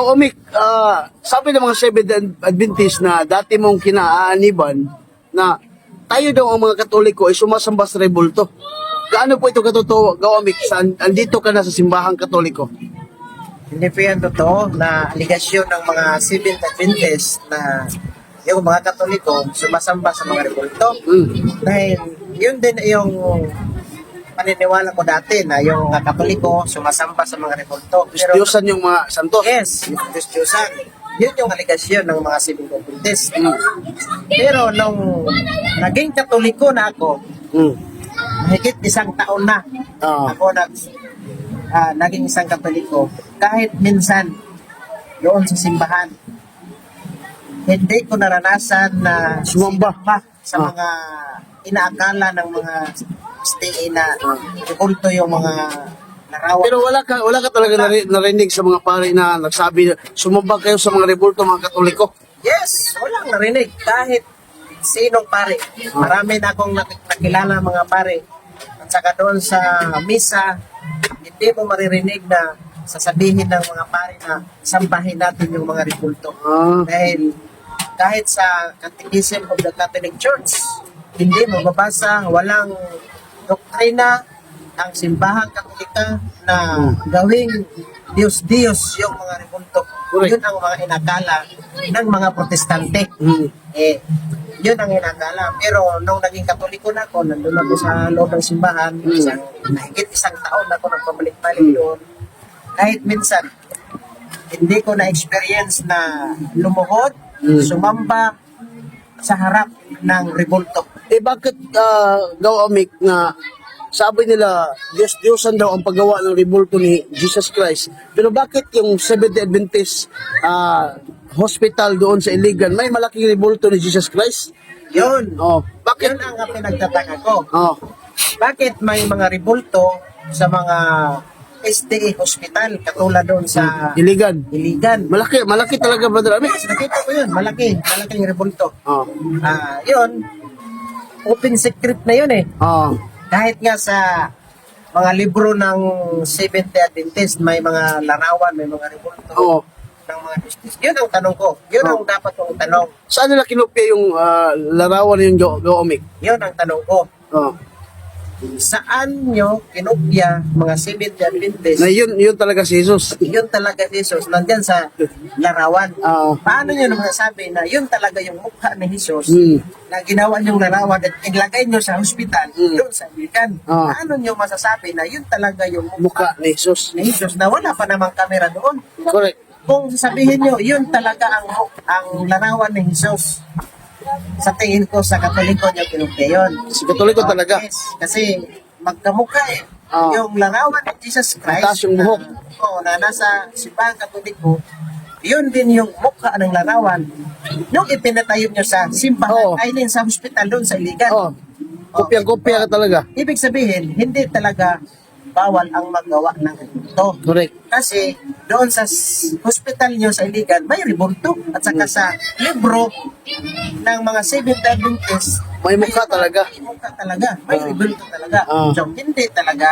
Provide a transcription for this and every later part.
Omik, sabi ng mga Seventh Adventist na dati mong kinaaaniban na tayo daw ang mga Katoliko ay sumasamba sa rebulto. Gaano po ito katotoo, Omik? Andito ka na sa simbahang Katoliko? Hindi po yan totoo na aligasyon ng mga Seventh Adventist na yung mga Katoliko sumasamba sa mga rebulto. Dahil yun din yung paniniwala ko dati na yung mga Katoliko sumasamba sa mga rebulto. Pero Diyosan yung mga santo. yes, yung Diyos-Diyosan. Yun yung aligasyon ng mga Seventh Adventist. Pero nung naging Katoliko na ako, higit 1 taon na ako naging isang Katoliko, kahit minsan doon sa simbahan hindi ko naranasan na Sumamba. sa mga inaakala ng mga stay na kulto yung mga larawan. Pero wala ka talaga narinig sa mga pare na nagsabi na sumamba kayo sa mga rebulto, mga Katoliko. Yes, walang narinig kahit sinong pare. Marami na akong nakilala mga pare. At saka doon sa misa, hindi mo maririnig na sasabihin ng mga pare na sambahin natin yung mga rebulto. Dahil kahit sa Catechism of the Catholic Church, hindi mo mabasa, walang doktrina ang simbahang Katolika na gawing Diyos-Diyos yung mga rebulto. Yun ang mga inakala ng mga Protestante. Yun ang inakala. Pero nung naging Katoliko na ako, nandun ako sa loob ng simbahan, higit 1 taon ako nagpabalik-balik doon. Kahit minsan, hindi ko na-experience na lumuhod, sumamba sa harap ng rebulto. Bakit Omik na sabi nila Diyos-Diyosan daw ang paggawa ng rebulto ni Jesus Christ, pero bakit yung Seventh Adventist hospital doon sa Iligan may malaking rebulto ni Jesus Christ? Yun. Bakit? Yun ang pinagtataka ko. Bakit may mga rebulto sa mga SDA hospital katulad doon sa Iligan. Malaki talaga, Brother Amik. Nakita ko yun, malaking rebulto. Yun, open secret na yun eh. Kahit nga sa mga libro ng Seventh Adventist, may mga larawan, may mga rebulto ng mga justice. Yun ang tanong ko. Yun ang dapat kong tanong. Saan nila kinopya yung larawan yung Omik? Yun ang tanong ko. Saan nyo kinopya mga Seventh Adventist? Na yun talaga si Jesus. Yun talaga Jesus, nandyan sa larawan. Paano nyo naman sabi na yun talaga yung mukha ni Jesus na ginawa nyong larawan at ilagay nyo sa hospital doon sa Iligan? Paano nyo masasabi na yun talaga yung Mukha ni Jesus. ni Jesus na wala pa namang kamera doon? Correct. Kung sabihin nyo, yun talaga ang larawan ni Jesus. Sa tingin ko, sa Katoliko nyo kinopya yun. Si Katoliko talaga. Yes, kasi magkamukha eh. Yung larawan ni Jesus Christ, Mataas yung buhok. na nasa simbahang Katoliko, yun din yung mukha ng larawan. Nung ipinatayo nyo sa simbahan, ay din sa hospital doon sa Iligan. Kopya-kopya ka talaga. Ibig sabihin, hindi talaga bawal ang magawa ng rebulto. Correct. Kasi doon sa hospital nyo sa Iligan, may rebulto. At saka sa libro ng mga Seventh Adventist, May mukha talaga. May mukha talaga. May rebulto talaga. So, hindi talaga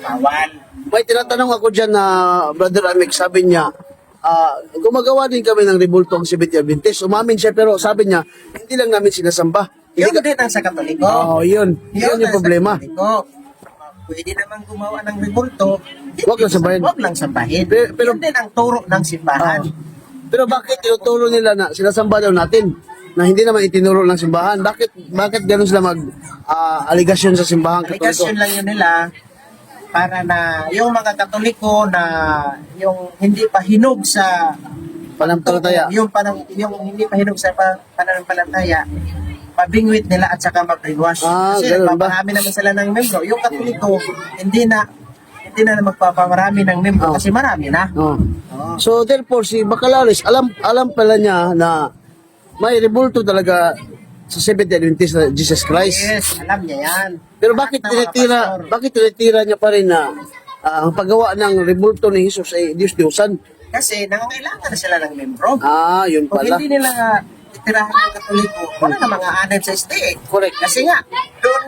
bawal. May tinatanong ako dyan na Brother Amik, sabi niya, gumagawa din kami ng rebulto ang Seventh Adventist. Umamin siya pero sabi niya, hindi lang namin sinasamba. Yun din ang sa Katoliko. Yun yung problema. Pwede naman gumawa ng rebulto. Huwag lang sambahin. Huwag lang sambahin. Pero yun din ang turo ng simbahan. Pero bakit tinuturo nila na sinasamba daw natin na hindi naman itinuro ng simbahan? Bakit ganun sila aligasyon sa simbahan Katoliko? Aligasyon lang yun nila para na yung mga Katoliko na yung hindi pa hinog sa Pananampalataya. yung hindi pa hinog sa pananampalataya, pabingwit nila at saka mag-brainwash. Kasi ganun ba? nagpaparami naman sila ng membro. Yung Katoliko, hindi na magpaparami ng membro kasi marami na. So therefore si Bacalaris, alam pala niya na may rebulto talaga sa Seventh Adventist na Jesus Christ. Yes, alam niya yan. Pero bakit tinitira niya pa rin na ang paggawa ng rebulto ni Jesus ay Diyos-Diyosan? Kasi nangangailangan na sila ng membro. Yun Kung pala. hindi nila titirahan ng Katoliko, wala na mga anib sa STA. Correct. Kasi nga, doon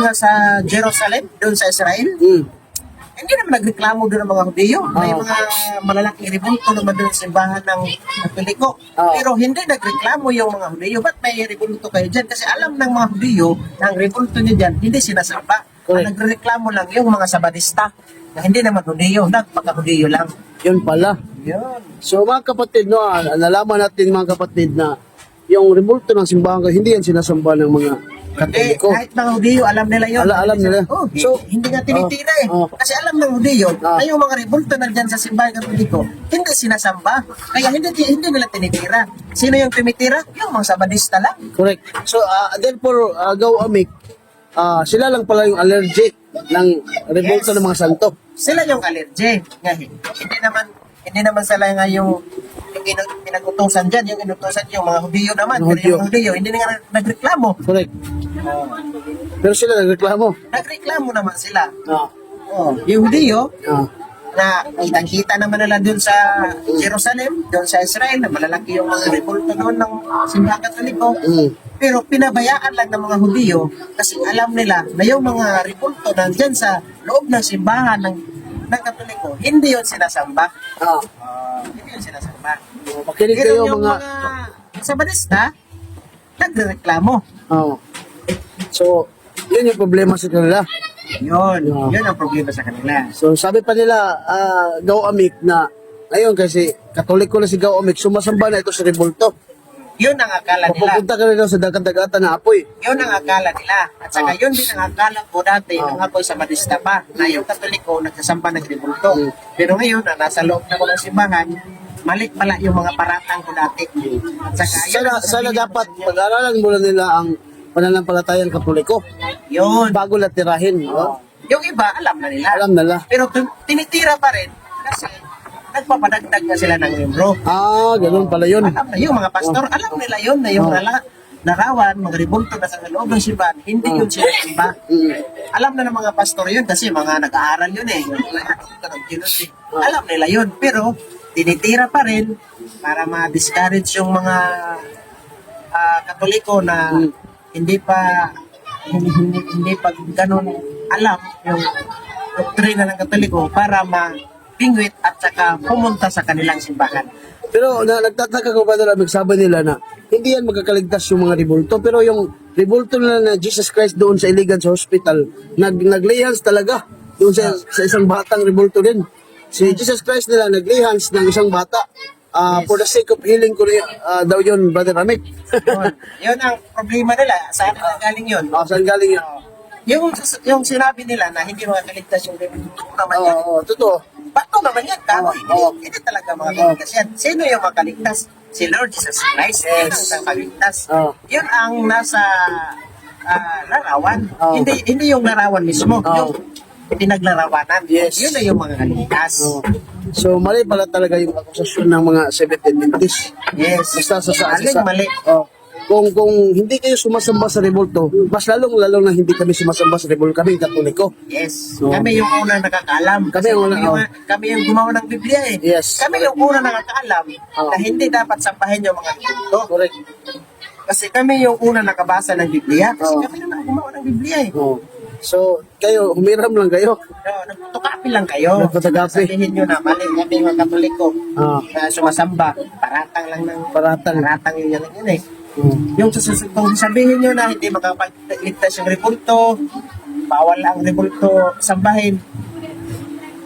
nga sa Jerusalem, doon sa Israel, Hindi naman nagreklamo doon ng mga Hudiyo. May mga malalaking rebulto naman doon sa simbahan ng Katoliko. Oo. Pero hindi nagreklamo yung mga Hudiyo. Ba't may rebulto kayo dyan? Kasi alam ng mga Hudiyo na ang rebulto niya dyan, hindi sinasamba. Correct. Ang nagreklamo lang yung mga Sabadista na hindi naman Hudiyo, nagpaka-Hudiyo lang. Yun pala. Yun. So mga kapatid, no, nalaman natin mga kapatid na yung rebulto ng simbahan hindi yan sinasamba ng mga Katoliko. Kahit mga Hudiyo, alam nila yun. Alam nila. Oh, So, hindi nga tinitira eh. oh. Kasi alam ng Hudiyo Ah. na yung mga rebulto nandyan sa simbahan Katoliko, hindi sinasamba. Kaya hindi nila tinitira. Sino yung tumitira? Yung mga Sabadista lang. Correct. So, therefore, Gaw Amik, sila lang pala yung allergic ng rebulto Yes. ng mga santo. Sila yung allergy. Nga, hindi naman sila nga yung pinag-utusan dyan, yung inutusan yung mga Hudiyo naman. Mga Pero Hudyo. yung mga Hudiyo, hindi nga nagreklamo. Correct. Pero sila nagreklamo. Nagreklamo naman sila. Ah. Yung Hudiyo, Ah. na kitang-kita naman nila doon sa Jerusalem, doon sa Israel, na malalaki yung mga rebulto doon ng simbahan Katoliko. Mm. Pero pinabayaan lang ng mga Hudiyo kasi alam nila na yung mga rebulto nandyan sa loob ng simbahan ng Katoliko, hindi yun sinasamba. Ah. Hindi yun sinasamba. Makinig Pero kayo yung mga... mga Sabadista, nagreklamo. Oh. So, yun yung problema sa kanila. Yun ang problema sa kanila. So, sabi pa nila, Gaw Amik, na ngayon kasi Katoliko na si Gaw Amik, sumasamba na ito sa rebulto. Yun ang akala nila. Papupunta ka na daw sa dagat-dagatan na apoy. Yun ang akala nila. At saka yun din ang akala ko dati nung ako'y sa Madista pa, na yung Katoliko nagsasamba ng rebulto. Pero ngayon, na nasa loob na ko ng simbahan, mali pala yung mga paratang ko dati. At saka, yun ang Sana sasabihin dapat ko sa inyo. pag-aralan muna nila ang pananampalatayang Katoliko Yun. bago na tirahin. No? Yung iba, alam na nila. Alam nila. Pero tinitira pa rin kasi nagpapadagdag na sila ng membro. Ganun pala yun. Alam na yung mga pastor, alam nila yun na yung larawan, mga rebulto na sa loob ng simbahan, hindi yun sila simba. Alam na ng mga pastor yun kasi mga nag-aaral yun eh. Yung mga nag-genos eh. Alam nila yun. Pero tinitira pa rin para ma-discourage yung mga Katoliko na hindi pa ganun alam yung doktrina ng Katoliko para mapingwit at saka pumunta sa kanilang simbahan. Pero nagtataka ko pa nila, magsabi nila na hindi yan magkakaligtas yung mga rebulto. Pero yung rebulto nila na Jesus Christ doon sa Iligan sa hospital, naglihans talaga doon sa isang batang rebulto din. Si Jesus Christ nila naglihans ng isang bata. For the sake of healing ko daw yun, Brother Amik. Yun ang problema nila. Saan galing yun? Saan galing yun? Yung sinabi nila na hindi makakaligtas yung rebulto naman yan. Totoo. Bato naman yan, kahoy. Oo. Hindi talaga makaligtas yan. Sino yung makaligtas? Si Lord Jesus Christ. Yes. Ang makaligtas. Oo. Yun ang nasa larawan. Oo. Hindi yung larawan mismo. Oo. Yung pinaglarawanan. Yes. Yun na yung mga kaligtas. So, mali pala talaga yung akusasyon ng mga Seventh Adventists. Yes. Basta sa Maling mali. Kung hindi kayo sumasamba sa rebulto, mas lalong na hindi kami sumasamba sa rebulto. Kami Katoliko. Yes. Oo. Kami yung unang nakakaalam. Kami yung unang, kami yung gumawa ng Biblia eh. Yes. Kami yung unang nakakaalam na hindi dapat sampahin yung mga rebulto. Correct. Kasi kami yung unang nakabasa ng Biblia. Kasi Oo. kami yung gumawa ng Biblia eh. So, kayo, humiram lang kayo. Nagtutukapi lang kayo. Nagtutukapi. Sabihin nyo na mali kami mga Katoliko na sumasamba. Paratang lang ng paratang yun yan eh. Yung kung sabihin nyo na hindi makapagligtas yung rebulto, bawal ang rebulto sambahin.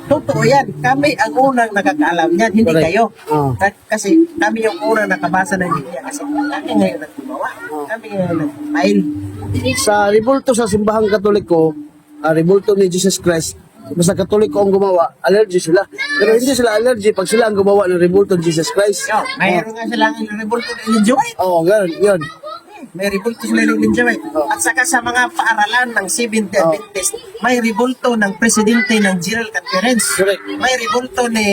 Totoo yan. Kami ang unang nakakaalam yan, hindi Correct. kayo. Kasi Kasi kami yung unang nakabasa ng Biblia. Kasi kami ngayon naggumawa. Kami ngayon nag-file. sa rebulto sa simbahang Katoliko, rebulto ni Jesus Christ, basta Katoliko ang gumawa, allergy sila. Pero hindi sila allergy pag sila ang gumawa ng rebulto ni Jesus Christ. Mayroon nga silang rebulto na in-enjoy. Ganun, yun. May rebulto sila ng Benjamin. At saka sa mga paaralan ng Seventh Adventist, may rebulto ng presidente ng General Conference. Correct. May rebulto ni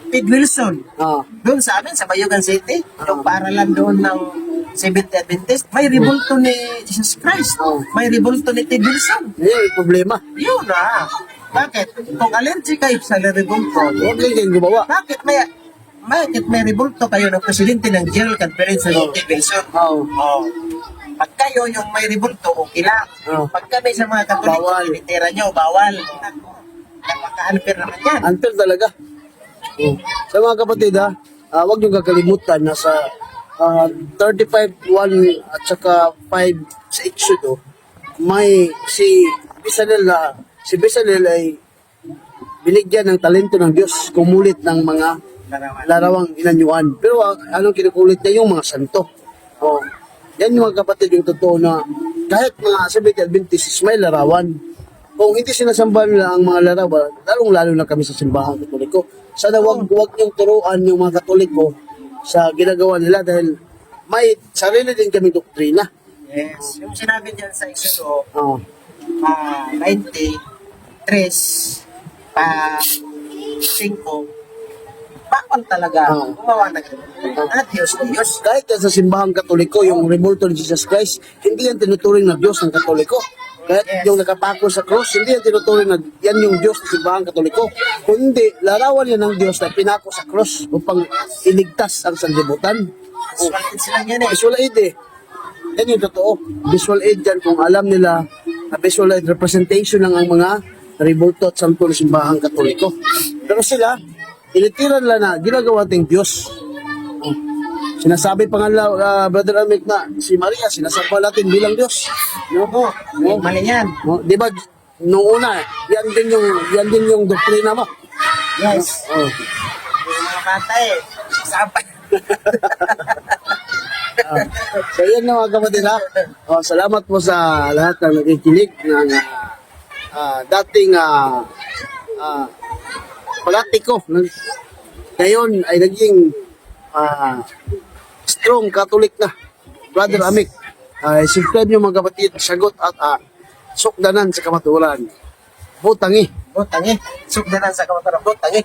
Ted Wilson. Doon sa amin, sa Bayugan City, yung paaralan doon ng Seventh Adventist, may rebulto ni Jesus Christ. May rebulto ni Ted Wilson. Yun yung problema. Yun na. Bakit? Kung allergic kayo sa rebulto, Huwag lang kayong gumawa. bakit may rebulto kayo ng presidente ng General Conference ng Ted Wilson? Pag kayo yung may rebulto, okay lang. Pag kami sa mga Katoliko, Bawal. tinitira nyo, bawal. Napaka-unfair naman yan. Unfair talaga. Sa mga kapatid huwag niyong kakalimutan na sa 35-1 at saka 5 sa Exodo, may si Bezalel ay binigyan ng talento ng Diyos, kumulit ng mga larawang inanyuan. Pero anong kinukulit niya? Yung mga santo. Yan yung mga kapatid, yung totoo na kahit mga Seventh-day Adventists may larawan. Kung hindi sinasamba nila ang mga larawan, lalong-lalo na kami sa simbahan Katoliko. Sana wag niyong turuan yung mga Katoliko sa ginagawa nila dahil may sarili din kami doktrina. Yes. Yung sinabi dyan sa Exodo, Oh. 23, pa 5, bakon talaga gumawa na Diyos na Diyos. Kahit yan sa simbahang Katoliko, yung rebulto ni Jesus Christ, hindi yan tinuturing na Diyos ng Katoliko. Kahit yung nakapako sa cross, hindi yan tinuturing na yan yung Diyos ng simbahang Katoliko. Kundi, larawan yan ng Diyos na pinako sa cross upang iligtas ang sanlibutan. Visual aids lang yan eh. Visual aid Yan yung totoo. Visual aid yan kung alam nila na visual aid representation lang ang mga rebulto at santo ng simbahang Katoliko. Pero sila, initiran lang na ginagawa ting Diyos. Sinasabi pa nga Brother Amic na si Maria, sinasamba natin bilang Diyos. Oo, mali yan. Di ba, nung una, yan din yung doktrina mo. Yes. Oh. Yung mga bata sabay. So yan na mga kapatid salamat po sa lahat ng nakikinig ng dating palatiko. Ngayon ay naging strong Catholic na. Brother Amic, subscribe nyo mga kapatid, sagot at sukdanan sa kamaturan. Butangi. Butangi. Sugdanan sa kamataran. Butangi.